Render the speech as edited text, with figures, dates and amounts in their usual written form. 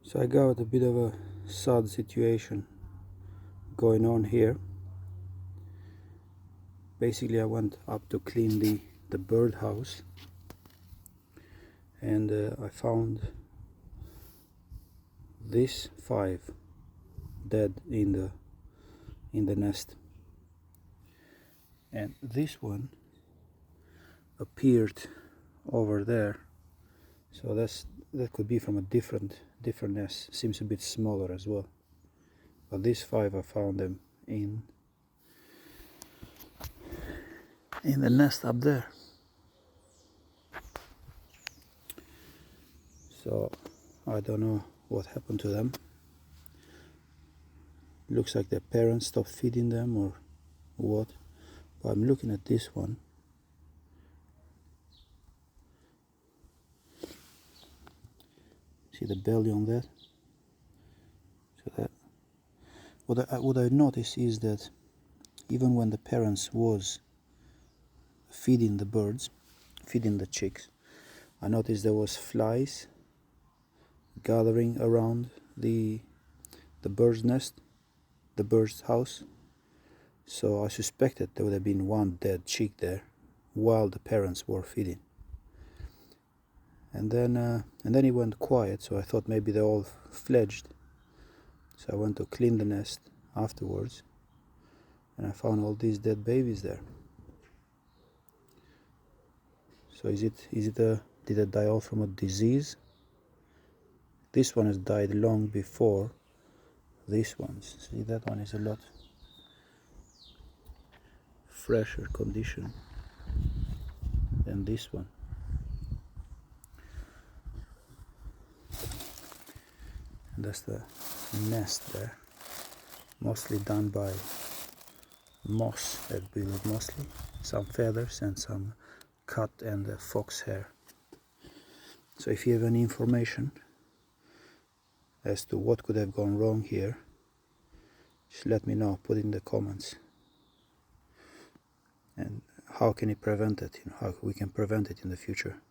So I got a bit of a sad situation going on here. Basically I went up to clean the birdhouse, and I found these 5 dead in the nest, and this one appeared over there, so that could be from a different nest. Seems a bit smaller as well, but these 5 I found them in the nest up there. So I don't know what happened to them. Looks like their parents stopped feeding them or what, but I'm looking at this one. See the belly on that? So that what I noticed is that even when the parents was feeding the birds, feeding the chicks, I noticed there was flies gathering around the bird's nest, the bird's house. So I suspected there would have been one dead chick there while the parents were feeding. And then it went quiet, so I thought maybe they're all fledged. So I went to clean the nest afterwards, and I found all these dead babies there. So did it die all from a disease? This one has died long before these ones. See, that one is a lot fresher condition than this one. And that's the nest there, mostly done by moss, I believe, mostly some feathers and some cat and fox hair. So if you have any information as to what could have gone wrong here, just let me know, put it in the comments. And how can you prevent it, how we can prevent it in the future.